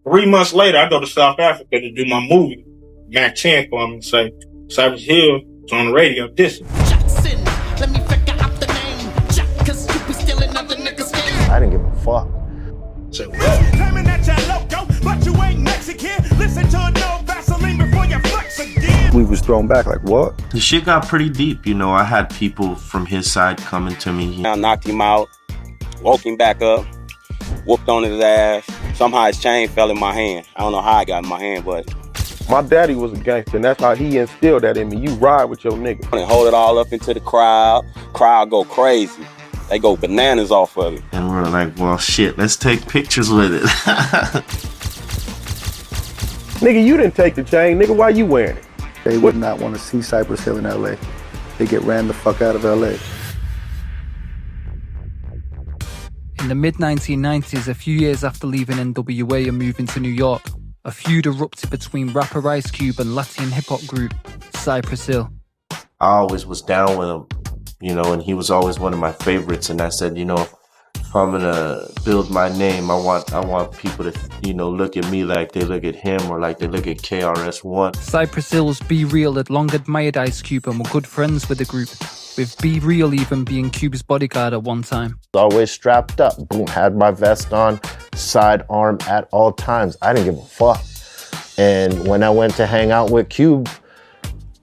3 months later, I go to South Africa to do my movie. Mac 10 for him and say, Cypress Hill is on the radio dissing. Jackson, let me figure out the name. Jack, cause you be stealing other niggas' game. I didn't give a fuck. Say, what? Claiming that you're loco, but you ain't Mexican. Listen to a no Vaseline before you flex again. We was thrown back like, what? The shit got pretty deep, you know. I had people from his side coming to me. I knocked him out, woke him back up, whooped on his ass. Somehow his chain fell in my hand. I don't know how I got in my hand, but My daddy was a gangster, and that's how he instilled that in me. You ride with your nigga. and hold it all up into the crowd. Crowd go crazy. They go bananas off of it. And we're like, well, shit, let's take pictures with it. Nigga, you didn't take the chain. Nigga, why you wearing it? They would not want to see Cypress Hill in LA. They get ran the fuck out of LA. In the mid-1990s, a few years after leaving NWA and moving to New York, a feud erupted between rapper Ice Cube and Latin hip-hop group Cypress Hill. I always was down with him, you know, and he was always one of my favorites. And I said, you know, if I'm gonna build my name, I want people to, you know, look at me like they look at him or like they look at KRS-One. Cypress Hill's Be Real had long admired Ice Cube and were good friends with the group, with Be Real even being Cube's bodyguard at one time. Always strapped up. Boom, had my vest on, sidearm at all times. I didn't give a fuck. And when I went to hang out with Cube,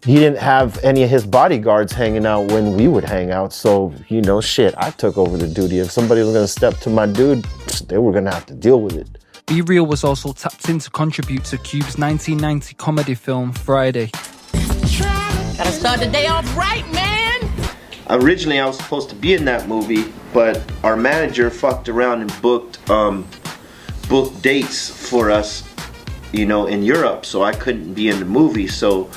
he didn't have any of his bodyguards hanging out when we would hang out. So, you know, shit, I took over the duty. If somebody was gonna step to my dude, they were gonna have to deal with it. Be Real was also tapped in to contribute to Cube's 1990 comedy film, Friday. Gotta start the day off right, man. Originally, I was supposed to be in that movie, but our manager fucked around and booked dates for us, you know, in Europe, so I couldn't be in the movie. So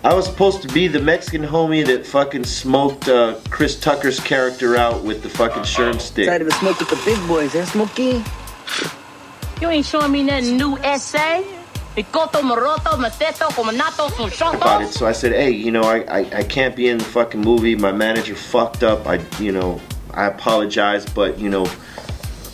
I was supposed to be the Mexican homie that fucking smoked Chris Tucker's character out with the fucking sherm stick. Excited to smoke with the big boys, eh, Smokey? You ain't showing me nothing new essay. Picoto, moroto, mateto, cominato, About it. So I said, hey, you know, I can't be in the fucking movie. My manager fucked up. I apologize, but you know,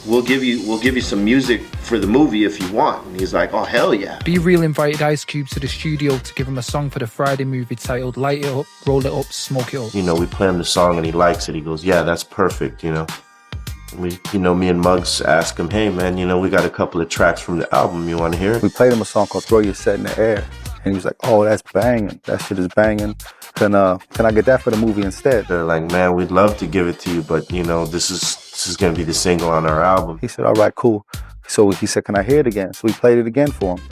we'll give you some music for the movie if you want. And he's like, oh hell yeah. Be Real invited Ice Cube to the studio to give him a song for the Friday movie titled Light It Up, Roll It Up, Smoke It Up. You know, we play him the song and he likes it. He goes, yeah, that's perfect, you know. We, you know, me and Muggs ask him, hey man, you know, we got a couple of tracks from the album, you want to hear it? We played him a song called Throw Your Set in the Air. And he was like, oh, that's banging. That shit is banging. Can I get that for the movie instead? They're like, man, we'd love to give it to you, but you know, this is going to be the single on our album. He said, all right, cool. So he said, can I hear it again? So we played it again for him.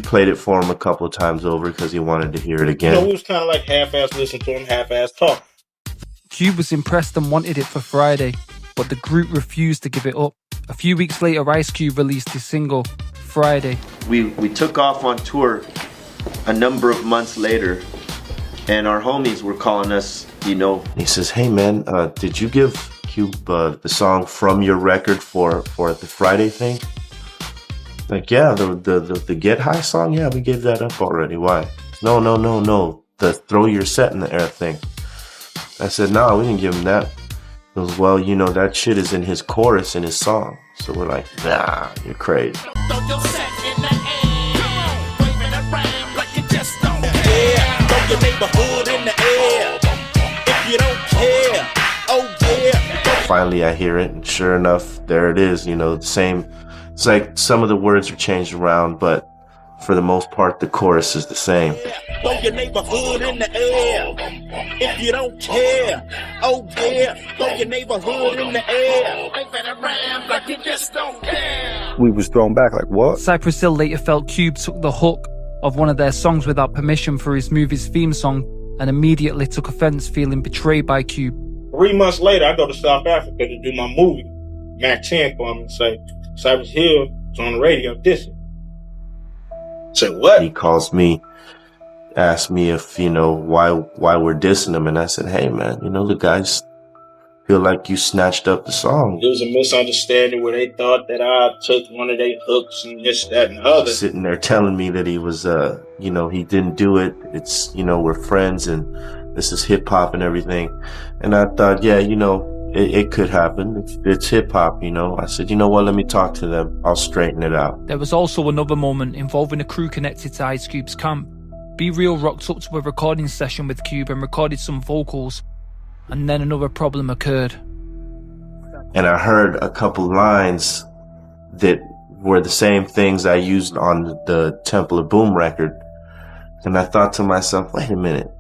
Played it for him a couple of times over because he wanted to hear it again. You know, we was kind of like half-ass listening to him, half-ass talk. Cube was impressed and wanted it for Friday, but the group refused to give it up. A few weeks later, Ice Cube released his single, Friday. We took off on tour a number of months later, and our homies were calling us, you know. He says, hey man, did you give Cube the song from your record for the Friday thing? Like, yeah, the Get High song, yeah, we gave that up already. Why? No, the Throw Your Set in the Air thing. I said, no, we didn't give him that. He goes, well, you know, that shit is in his chorus in his song. So we're like, nah, you're crazy. Throw your set in the air. Come on, waving around like you just don't care. Throw your neighborhood in the air. If you don't care, oh yeah. Finally, I hear it, and sure enough, there it is. You know, the same. It's like some of the words are changed around, but for the most part, the chorus is the same. Throw your neighborhood in the air. If you don't care, oh yeah. Throw your neighborhood in the air. Waving around like you just don't care. We was thrown back like, what? Cypress Hill later felt Cube took the hook of one of their songs without permission for his movie's theme song and immediately took offense, feeling betrayed by Cube. 3 months later, I go to South Africa to do my movie. Mac 10 for him and say, Cypress Hill is on the radio dissing. Say what? He calls me, asks me if, you know, why we're dissing him. And I said, hey man, you know, the guys feel like you snatched up the song. It was a misunderstanding where they thought that I took one of their hooks and this, that, and the other. Sitting there telling me that he was, you know, he didn't do it. It's, you know, we're friends and this is hip hop and everything. And I thought, yeah, you know, it could happen. It's hip hop, you know. I said, you know what? Let me talk to them. I'll straighten it out. There was also another moment involving a crew connected to Ice Cube's camp. Be Real rocked up to a recording session with Cube and recorded some vocals, and then another problem occurred. And I heard a couple lines that were the same things I used on the Temple of Boom record. And I thought to myself, wait a minute,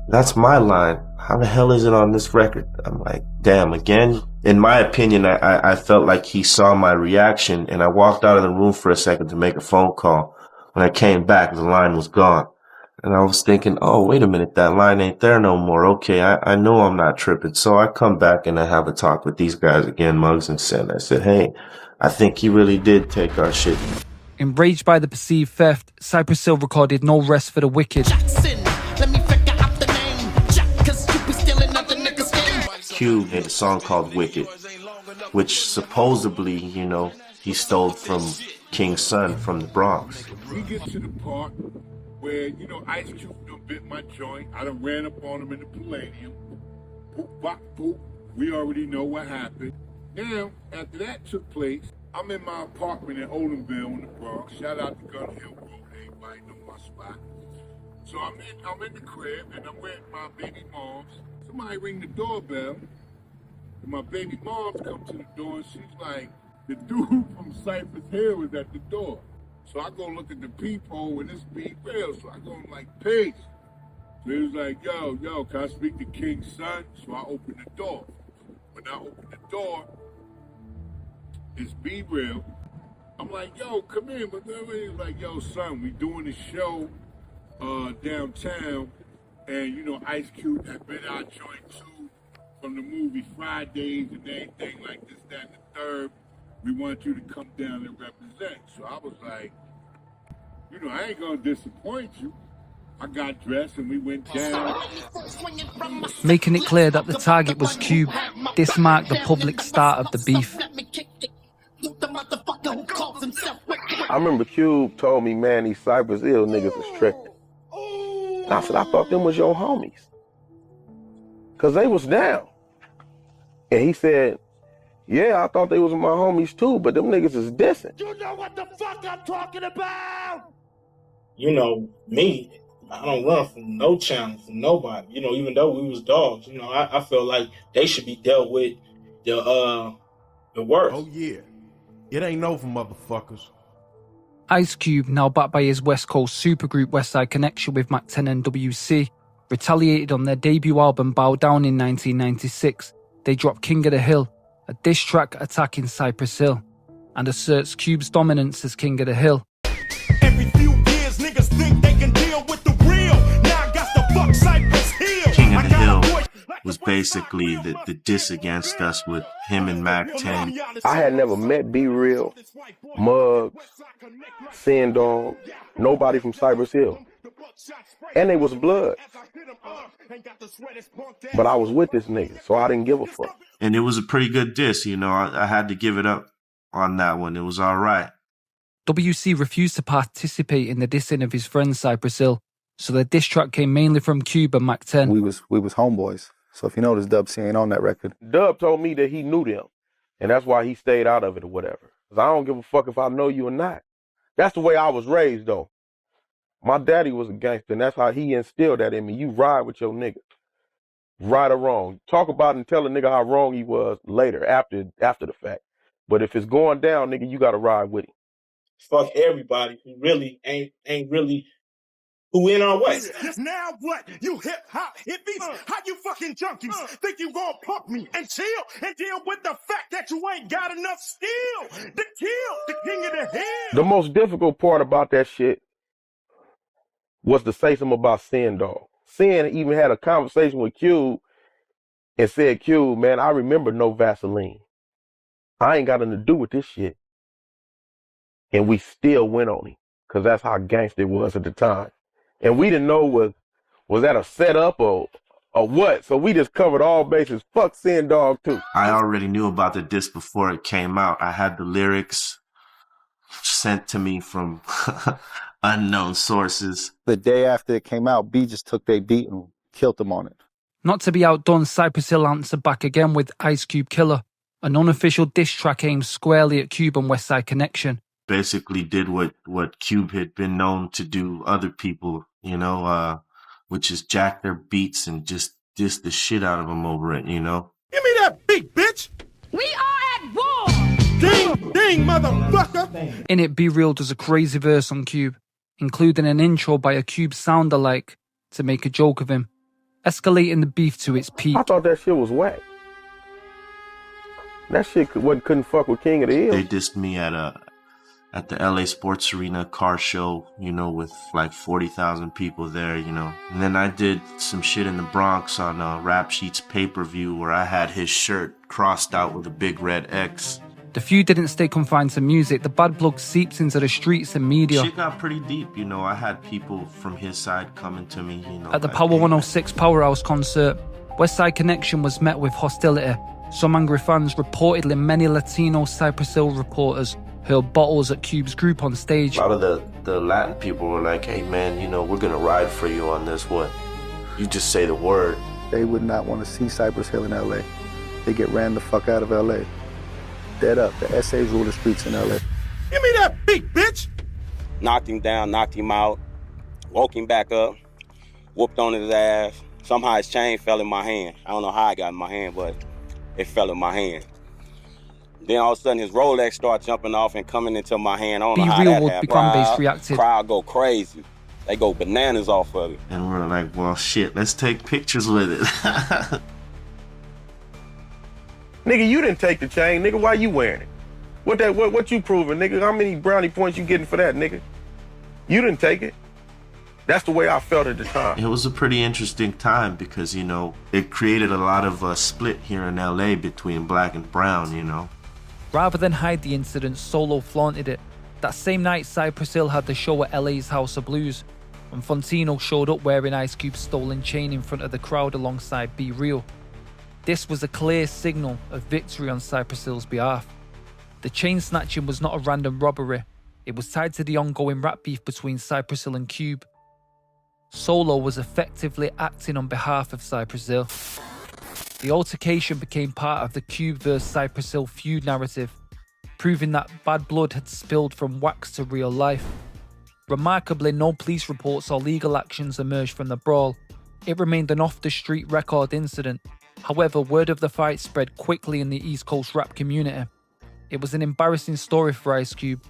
that's my line. How the hell is it on this record? I'm like, damn, again? In my opinion, I felt like he saw my reaction, and I walked out of the room for a second to make a phone call. When I came back, the line was gone. And I was thinking, oh, wait a minute, that line ain't there no more. Okay, I know I'm not tripping. So I come back and I have a talk with these guys again, Muggs and Sen. I said, hey, I think he really did take our shit. Enraged by the perceived theft, Cypress Hill recorded No Rest for the Wicked. Cube made a song called Wicked, which supposedly, you know, he stole from King's son from the Bronx. We get to the part where, you know, Ice Cube done bit my joint. I done ran up on him in the Palladium. Boop, bop, boop. We already know what happened. Now, after that took place, I'm in my apartment in Olinville in the Bronx. Shout out to Gun Hill Road. Everybody know my spot. So I'm in the crib, and I'm with my baby moms. Somebody ring the doorbell, and my baby moms come to the door, and she's like, the dude from Cypress Hill is at the door. So I go look at the peephole, and it's Be Real. So I go, I'm like, peace. So he was like, yo, can I speak to King's son? So I open the door. When I open the door, it's Be Real. I'm like, yo, come in. But then he's like, yo, son, we doing a show downtown. And, you know, Ice Cube had been our joint too from the movie Fridays and everything like this, that, and the third. We want you to come down and represent. So I was like, you know, I ain't gonna disappoint you. I got dressed and we went down. Making it clear that the target was Cube, this marked the public start of the beef. I remember Cube told me, man, these Cypress Hill niggas is tripping. And I said, I thought them was your homies. Cause they was down. And he said, yeah, I thought they was my homies too, but them niggas is dissing. You know what the fuck I'm talking about? You know, me, I don't run from no challenge from nobody. You know, even though we was dogs, you know, I feel like they should be dealt with the worst. Oh yeah. It ain't over, motherfuckers. Ice Cube, now backed by his West Coast supergroup Westside Connection with Mac 10 and WC, retaliated on their debut album Bow Down in 1996. They dropped King of the Hill, a diss track attacking Cypress Hill, and asserts Cube's dominance as King of the Hill. Every few years, niggas think they can deal with the real. Now I got to fuck Cypress Hill. King of the Hill was basically the diss against us with him and Mac 10. I had never met Be Real, Muggs, Sin Dog, nobody from Cypress Hill. And they was blood. But I was with this nigga, so I didn't give a fuck. And it was a pretty good diss, you know. I had to give it up on that one. It was all right. WC refused to participate in the dissing of his friend Cypress Hill, so the diss track came mainly from Cube and Mac 10. We was homeboys. So if you notice, Dub C ain't on that record. Dub told me that he knew them, and that's why he stayed out of it or whatever. Cause I don't give a fuck if I know you or not. That's the way I was raised, though. My daddy was a gangster, and that's how he instilled that in me. You ride with your nigga, right or wrong. Talk about and tell a nigga how wrong he was later, after the fact. But if it's going down, nigga, you gotta ride with him. Fuck everybody who really ain't really who in our way. Now what? You hip hop hippies? How you fucking junkies think you gonna pump me and chill and deal with the fact that you ain't got enough skill to kill the King of the Hill? The most difficult part about that shit was to say something about Sin Dog. Sin even had a conversation with Cube and said, Cube, man, I remember no Vaseline. I ain't got nothing to do with this shit. And we still went on him, because that's how gangster it was at the time. And we didn't know was that a setup or what. So we just covered all bases. Fuck Sin Dog too. I already knew about the disc before it came out. I had the lyrics sent to me from unknown sources. The day after it came out, B just took their beat and killed them on it. Not to be outdone, Cypress Hill answered back again with Ice Cube Killer, an unofficial diss track aimed squarely at Cube and Westside Connection. Basically did what Cube had been known to do other people, you know, which is jack their beats and just diss the shit out of them over it, you know? Give me that beat, bitch! We are at war! Ding, ding, motherfucker! In it, Be Real does a crazy verse on Cube, including an intro by a Cube sound-alike to make a joke of him, escalating the beef to its peak. I thought that shit was whack. That shit couldn't fuck with King of the Hill. They dissed me at the LA Sports Arena car show, you know, with like 40,000 people there, you know. And then I did some shit in the Bronx on Rap Sheet's pay-per-view where I had his shirt crossed out with a big red X. The feud didn't stay confined to music. The bad blood seeps into the streets and media. Shit got pretty deep, you know. I had people from his side coming to me, you know. At the Power 106 Powerhouse concert, Westside Connection was met with hostility. Some angry fans, reportedly many Latino Cypress Hill reporters, hurled bottles at Cube's group on stage. A lot of the Latin people were like, hey man, you know, we're gonna ride for you on this one. You just say the word. They would not want to see Cypress Hill in LA. They get ran the fuck out of LA. Dead up. The essays rule the streets in LA. Give me that beat, bitch! Knocked him down, knocked him out, woke him back up, whooped on his ass. Somehow his chain fell in my hand. I don't know how it got in my hand, but it fell in my hand. Then all of a sudden his Rolex started jumping off and coming into my hand. I don't know how that happened. Fan-base reacted. Crowd go crazy. They go bananas off of it. And we're like, well, shit, let's take pictures with it. Nigga, you didn't take the chain, nigga. Why you wearing it? What you proving, nigga? How many brownie points you getting for that, nigga? You didn't take it. That's the way I felt at the time. It was a pretty interesting time because, you know, it created a lot of split here in LA between black and brown, you know. Rather than hide the incident, Solo flaunted it. That same night, Cypress Hill had the show at LA's House of Blues, and Fontino showed up wearing Ice Cube's stolen chain in front of the crowd alongside Be Real. This was a clear signal of victory on Cypress Hill's behalf. The chain snatching was not a random robbery. It was tied to the ongoing rap beef between Cypress Hill and Cube. Solo was effectively acting on behalf of Cypress Hill. The altercation became part of the Cube vs Cypress Hill feud narrative, proving that bad blood had spilled from wax to real life. Remarkably, no police reports or legal actions emerged from the brawl. It remained an off-the-street record incident. However, word of the fight spread quickly in the East Coast rap community. It was an embarrassing story for Ice Cube,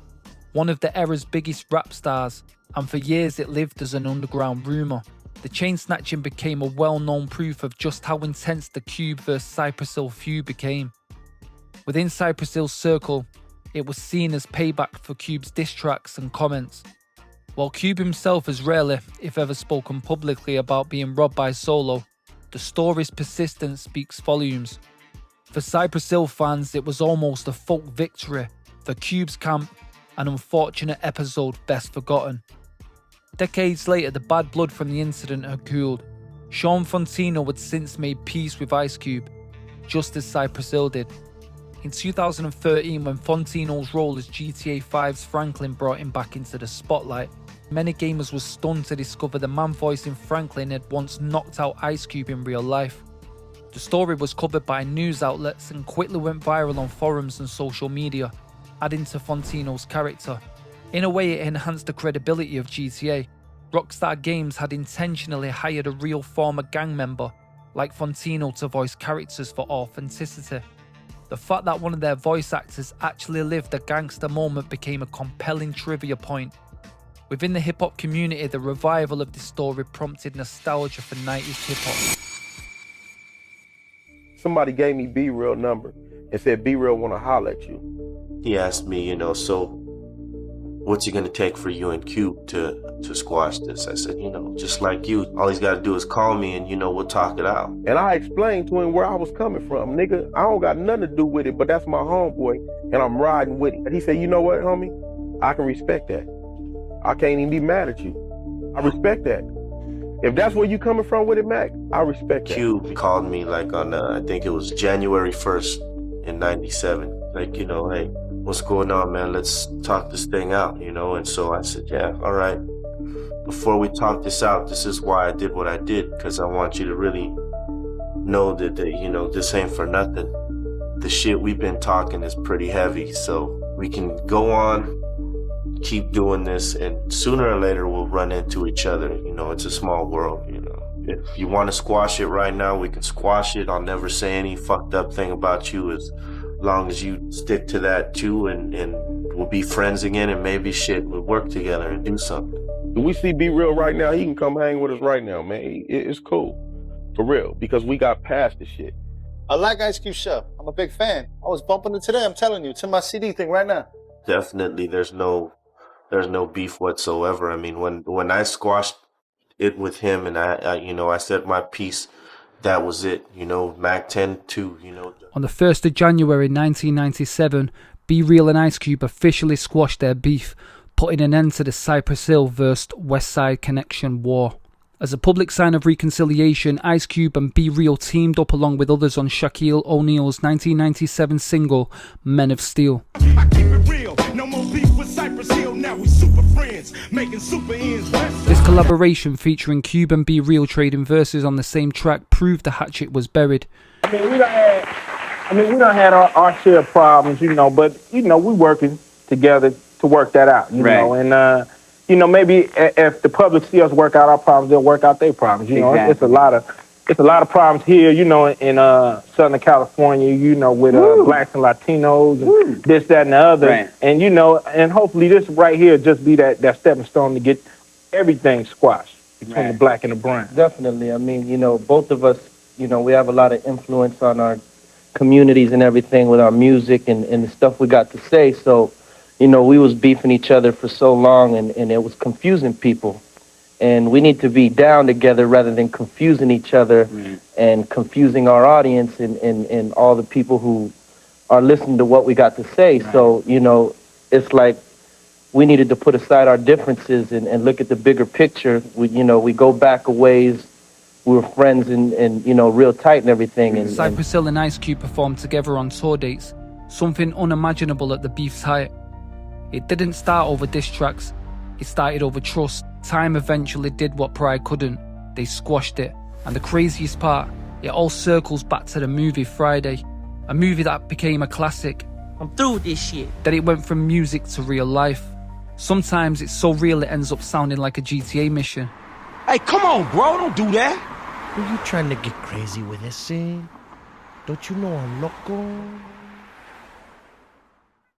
one of the era's biggest rap stars, and for years it lived as an underground rumour. The chain snatching became a well-known proof of just how intense the Cube vs Cypress Hill feud became. Within Cypress Hill's circle, it was seen as payback for Cube's diss tracks and comments. While Cube himself has rarely, if ever, spoken publicly about being robbed by Solo, the story's persistence speaks volumes. For Cypress Hill fans, it was almost a folk victory. For Cube's camp, an unfortunate episode best forgotten. Decades later, the bad blood from the incident had cooled. Sean Fontino had since made peace with Ice Cube, just as Cypress Hill did. In 2013, when Fontino's role as GTA 5's Franklin brought him back into the spotlight, many gamers were stunned to discover the man voicing Franklin had once knocked out Ice Cube in real life. The story was covered by news outlets and quickly went viral on forums and social media, adding to Fontino's character. In a way, it enhanced the credibility of GTA. Rockstar Games had intentionally hired a real former gang member, like Fontino, to voice characters for authenticity. The fact that one of their voice actors actually lived a gangster moment became a compelling trivia point. Within the hip-hop community, the revival of this story prompted nostalgia for 90s hip-hop. Somebody gave me B Real number and said B Real want to holler at you. He asked me, you know, so what's it gonna take for you and Cube to squash this? I said, you know, just like you, all he's gotta do is call me and, you know, we'll talk it out. And I explained to him where I was coming from. Nigga, I don't got nothing to do with it, but that's my homeboy and I'm riding with him. And he said, you know what, homie? I can respect that. I can't even be mad at you. I respect that. If that's where you coming from with it, Mac, I respect that. Cube called me like on, I think it was January 1st in 97. Like, you know, hey, what's going on, man? Let's talk this thing out, you know? And so I said, yeah, all right. Before we talk this out, this is why I did what I did, because I want you to really know that you know, this ain't for nothing. The shit we've been talking is pretty heavy, so we can go on, keep doing this, and sooner or later we'll run into each other. You know, it's a small world, you know. If you want to squash it right now, we can squash it. I'll never say any fucked up thing about you as long as you stick to that too, and we'll be friends again, and maybe shit, we'll work together and do something. If we see Be Real right now, he can come hang with us right now, man. It's cool. For real, because we got past the shit. I like Ice Cube show. I'm a big fan. I was bumping it today, I'm telling you. It's in my CD thing right now. Definitely, there's no beef whatsoever. I mean, when I squashed it with him and I you know, I said my piece, that was it. You know, Mac 10 too, you know. On the 1st of January 1997, Be Real and Ice Cube officially squashed their beef, putting an end to the Cypress Hill vs. Westside Connection war. As a public sign of reconciliation, Ice Cube and Be Real teamed up along with others on Shaquille O'Neal's 1997 single, Men of Steel. I keep it real. No more beef with Cypress Hill. Now we super friends, making super ends. This collaboration featuring Cube and Be Real trading verses on the same track proved the hatchet was buried. I mean, we done had our share of problems, you know, but, you know, we working together to work that out, you know, and, you know, maybe if the public see us work out our problems, they'll work out their problems. You know, it's a lot of problems here, you know, in Southern California, you know, with blacks and Latinos and this, that, and the other. Right. And, you know, and hopefully this right here just be that stepping stone to get everything squashed between the black and the brown. Definitely. I mean, you know, both of us, you know, we have a lot of influence on our communities and everything with our music and the stuff we got to say. So, you know, we was beefing each other for so long and it was confusing people. And we need to be down together rather than confusing each other and confusing our audience and all the people who are listening to what we got to say. Right. So, you know, it's like we needed to put aside our differences and look at the bigger picture. We go back a ways. We were friends and you know, real tight and everything. And Cypress Hill and Ice Cube performed together on tour dates, something unimaginable at the beef's height. It didn't start over diss tracks, it started over trust. Time eventually did what pride couldn't. They squashed it. And the craziest part, it all circles back to the movie Friday, a movie that became a classic. I'm through with this shit. That it went from music to real life. Sometimes it's so real it ends up sounding like a GTA mission. Hey, come on, bro. Don't do that. Who you trying to get crazy with this scene? Don't you know I'm loco?